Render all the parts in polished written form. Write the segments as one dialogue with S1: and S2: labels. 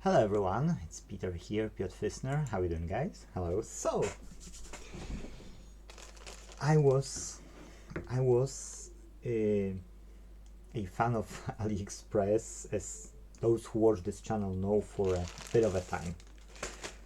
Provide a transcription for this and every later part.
S1: Hello everyone, it's Peter here, Piotr Fisner. How you doing, guys? Hello. So, I was a fan of Aliexpress, as those who watch this channel know, for a bit of a time.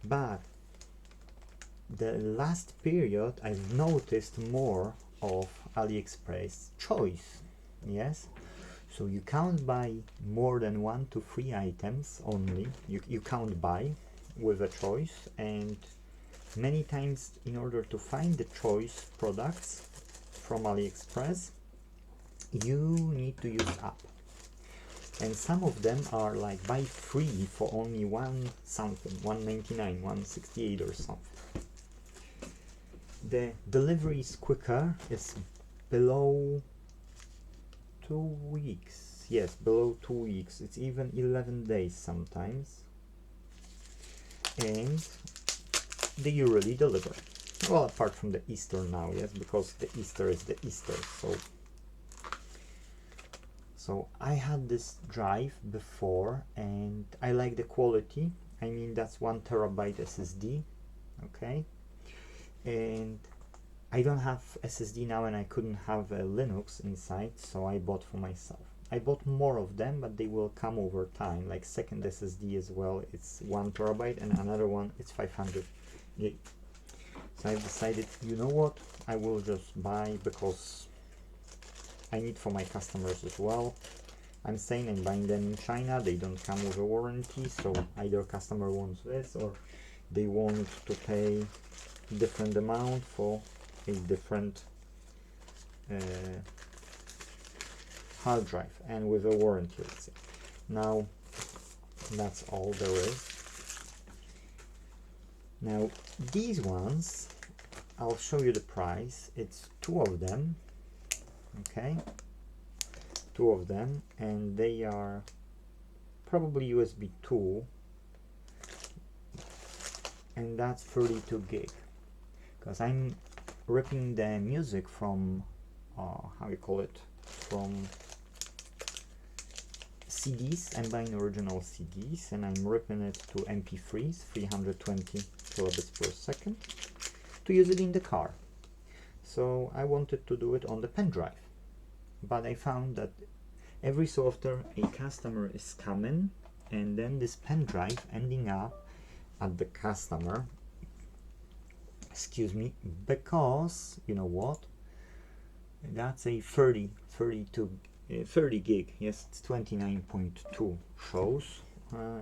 S1: But the last period, I've noticed more of Aliexpress Choice. Yes. So you can't buy more than 1 to 3 items only. You can't buy with a choice, and many times in order to find the choice products from AliExpress, you need to use app. And some of them are like buy 3 for only one something, 199, 168 or something. The delivery is quicker, it's below 2 weeks. Yes, below 2 weeks. It's even 11 days sometimes. And they usually deliver. Well, apart from the Easter now, yes, because the Easter is the Easter. So I had this drive before and I like the quality. I mean, that's 1 terabyte SSD, okay? And I don't have SSD now and I couldn't have a Linux inside, so I bought for myself. I bought more of them, but they will come over time, like second SSD as well. It's 1 terabyte and another one, it's 500 gig. So I've decided, you know what, I will just buy, because I need for my customers as well. I'm saying I'm buying them in China, they don't come with a warranty, so either customer wants this or they want to pay different amount for a different hard drive and with a warranty, let's say. Now that's all there is. Now these ones, I'll show you the price. It's 2 of them, okay, 2 of them, and they are probably USB 2, and that's 32 gig, because I'm ripping the music from how you call it, from CDs. I'm buying original CDs and I'm ripping it to MP3s, 320 kilobits per second, to use it in the car. So I wanted to do it on the pen drive, but I found that every so often a customer is coming and then this pen drive ending up at the customer, excuse me, because you know what, that's a 30 gig. Yes, it's 29.2 shows.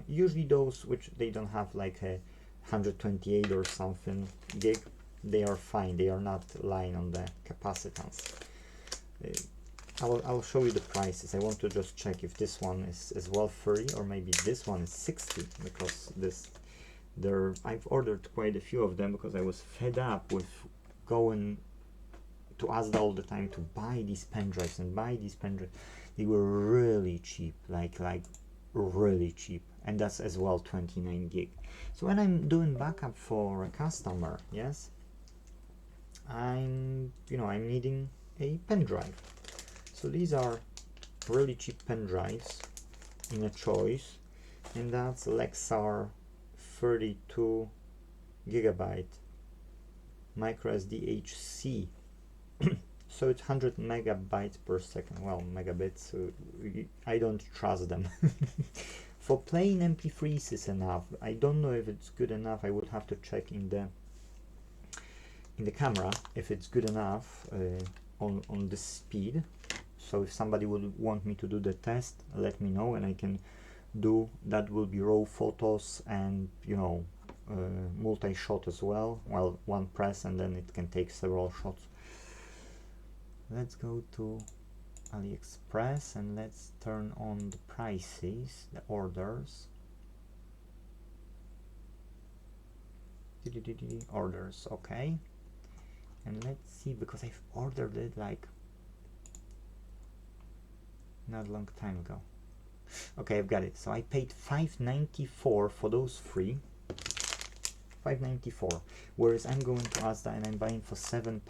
S1: Usually those which they don't have like a 128 or something gig, they are fine, they are not lying on the capacitance. I'll show you the prices. I want to just check if this one is as well 30 or maybe this one is 60, because I've ordered quite a few of them because I was fed up with going to Asda all the time to buy these pen drives and buy these pen drives. They were really cheap, like really cheap, and that's as well 29 gig. So when I'm doing backup for a customer, yes, I'm needing a pen drive. So these are really cheap pen drives in a choice, and that's Lexar 32 gigabyte micro SD HC. So it's 100 megabytes per second. Well, megabits, I don't trust them. For plain MP3s is enough. I don't know if it's good enough. I would have to check in the camera if it's good enough on the speed. So if somebody would want me to do the test, let me know and I can do that. Will be raw photos and multi-shot as well. Well, one press and then it can take several shots. Let's go to AliExpress and let's turn on the prices, the orders. Orders, okay. And let's see, because I've ordered it like not a long time ago. Okay, I've got it. So I paid $5.94 for those 3. $5.94. Whereas I'm going to Asda and I'm buying for £7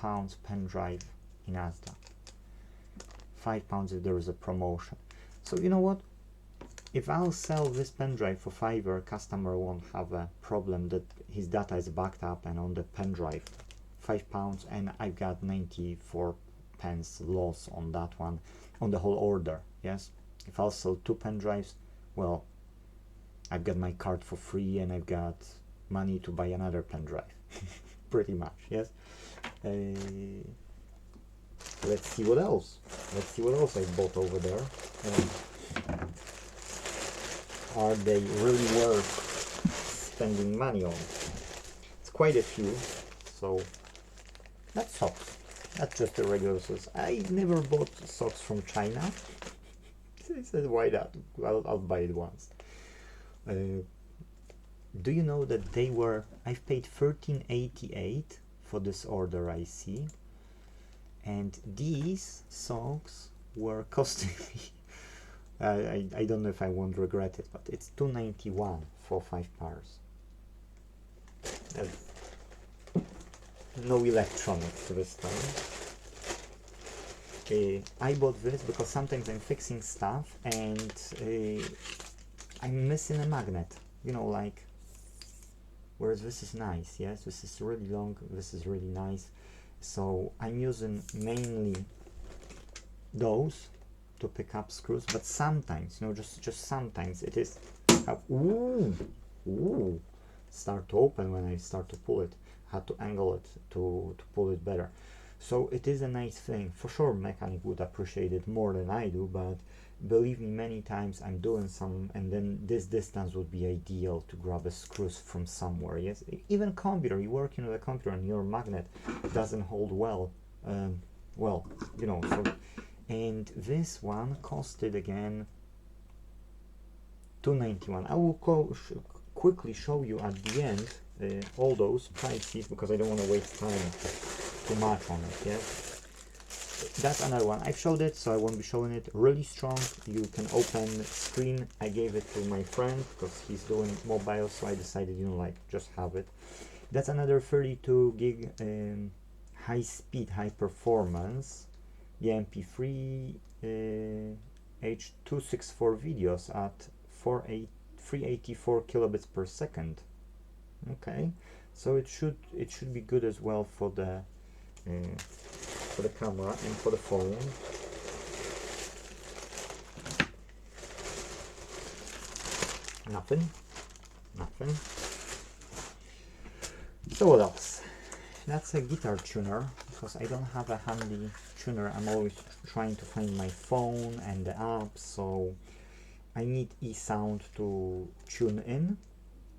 S1: pen drive in Asda. £5 if there is a promotion. So you know what? if I'll sell this pen drive for Fiverr, customer won't have a problem that his data is backed up and on the pen drive £5, and I've got 94 pence loss on that one, on the whole order. Yes, if I'll sell 2 pen drives, well, I've got my card for free and I've got money to buy another pen drive. Pretty much, yes. Let's see what else. Let's see what else I bought over there. Are they really worth spending money on? It's quite a few. So that's socks. That's just a regular socks. I never bought socks from China. I said, why not? I'll buy it once. Do you know that they were? I've paid $13.88 for this order, I see, and these socks were costing me. I don't know if I won't regret it, but it's $2.91 for 5 pairs. No electronics this time. I bought this because sometimes I'm fixing stuff and I'm missing a magnet. You know, like, whereas this is nice, yes, this is really long, this is really nice. So I'm using mainly those to pick up screws, but sometimes, you know, just sometimes it is start to open when I start to pull it. Had to angle it to pull it better. So it is a nice thing. For sure mechanic would appreciate it more than I do, but believe me, many times I'm doing some, and then this distance would be ideal to grab a screws from somewhere. Yes, even computer, you working with a computer and your magnet doesn't hold well, well, you know. So, and this one costed again $2.91. I will quickly show you at the end all those prices, because I don't want to waste time too much on it. Yes, that's another one. I've showed it, so I won't be showing it. Really strong. You can open screen. I gave it to my friend because he's doing mobile, so I decided, you know, like, just have it. That's another 32 gig high speed, high performance. The MP3 H.264 videos at 384 kilobits per second. Okay, so it should be good as well for the camera and for the phone. Nothing. So what else? That's a guitar tuner, because I don't have a handy tuner. I'm always trying to find my phone and the app, so I need eSound to tune in.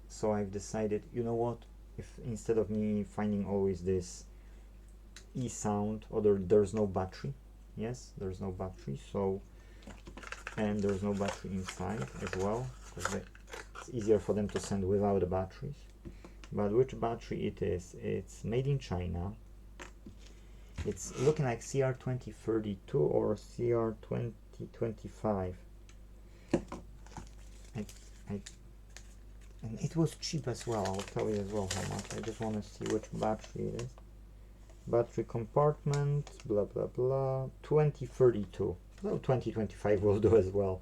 S1: So I've decided, you know what, if instead of me finding always this eSound, or there's no battery, yes, there's no battery, so, and there's no battery inside as well, because it's easier for them to send without the batteries. But which battery it is? It's made in China. It's looking like CR2032 or CR2025. And it was cheap as well. I'll tell you as well how much. I just want to see which battery it is. Battery compartment, blah blah blah. 2032. Well, 2025 will do as well.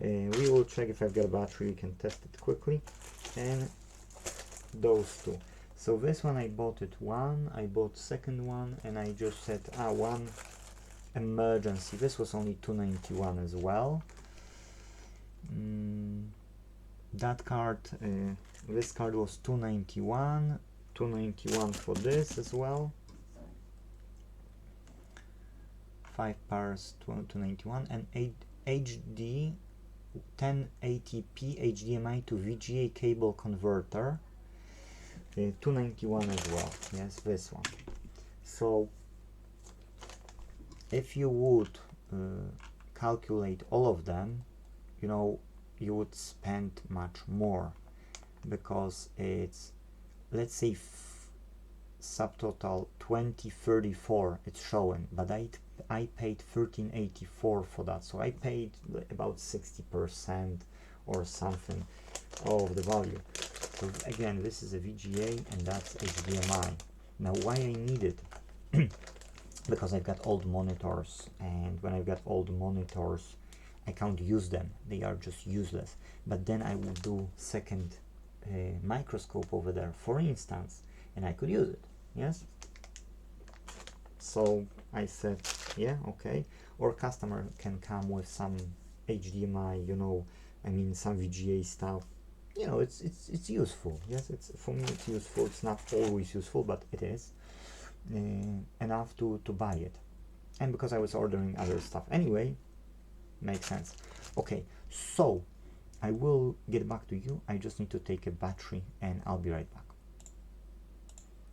S1: We will check if I've got a battery. We can test it quickly. And those two. So this one I bought it one. I bought second one, and I just said one emergency. This was only $2.91 as well. That card, this card was $2.91 for this as well. 5 pairs, $2.91, and HD 1080p HDMI to VGA cable converter, $2.91 as well. Yes, this one. So if you would calculate all of them, you know, you would spend much more, because it's, let's say, subtotal 2034 it's showing, but I paid $13.84 for that, so I paid about 60% or something of the value. So again, this is a VGA and that's HDMI. Now why I need it? Because I've got old monitors, and when I've got old monitors I can't use them, they are just useless. But then I will do second microscope over there, for instance, and I could use it. Yes. So I said, yeah, okay. Or customer can come with some HDMI, you know, I mean some VGA stuff. You know, it's useful. Yes, it's, for me it's useful. It's not always useful, but it is enough to buy it. And because I was ordering other stuff anyway, makes sense. Okay, so I will get back to you. I just need to take a battery and I'll be right back.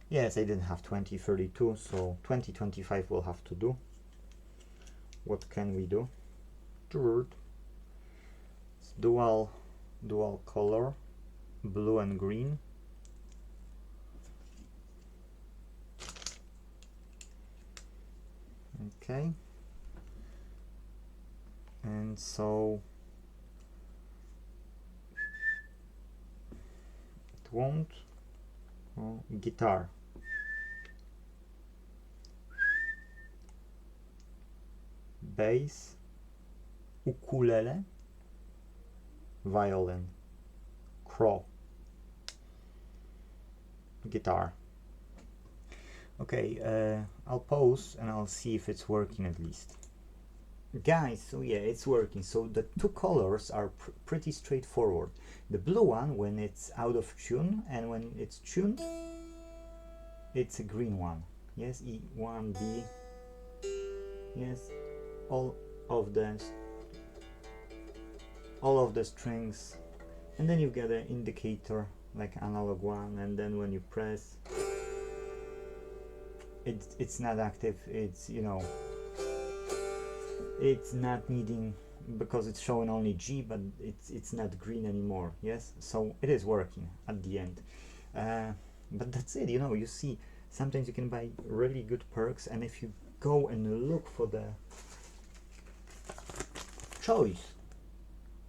S1: Yes, I didn't have 2032, so 2025 will have to do. What can we do? It's dual color, blue and green. Okay. And so it won't. Oh, guitar. Bass, ukulele, violin, crow, guitar. Okay, I'll pause and I'll see if it's working at least. Guys, so yeah, it's working. So the two colors are pretty straightforward. The blue one when it's out of tune, and when it's tuned, it's a green one. Yes, E1, B. Yes, all of the strings, and then you get an indicator like analog one, and then when you press, it's not active. It's, you know, it's not needing, because it's showing only G, but it's not green anymore. Yes, so it is working at the end. But that's it. You know, you see, sometimes you can buy really good perks, and if you go and look for the choice,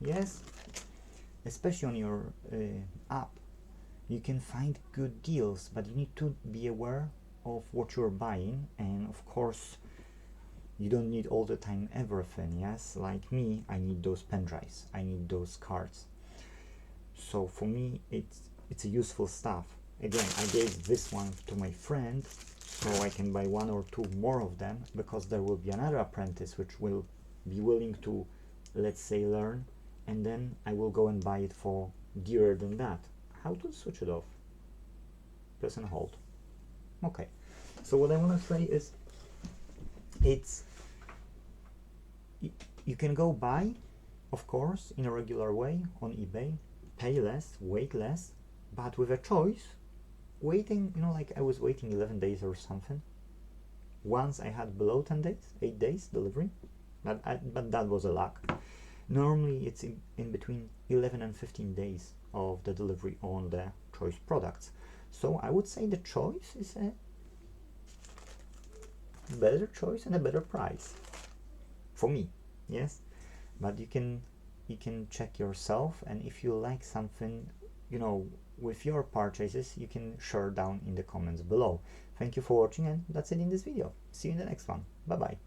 S1: yes, especially on your app, you can find good deals, but you need to be aware of what you're buying, and of course you don't need all the time everything. Yes, like me, I need those pen drives, I need those cards. So for me, it's a useful stuff. Again, I gave this one to my friend so I can buy one or two more of them, because there will be another apprentice which will be willing to, let's say, learn, and then I will go and buy it for dearer than that. How to switch it off? Press and hold. Okay, so what I want to say is, you can go buy, of course, in a regular way on eBay, pay less, wait less, but with a choice, waiting, you know, like I was waiting 11 days or something. Once I had below 10 days, 8 days delivery, but that was a luck. Normally it's in between 11 and 15 days of the delivery on the choice products. So I would say the choice is a better choice and a better price for me. Yes, but you can check yourself, and if you like something, you know, with your purchases, you can share down in the comments below. Thank you for watching, and that's it in this video. See you in the next one. Bye bye.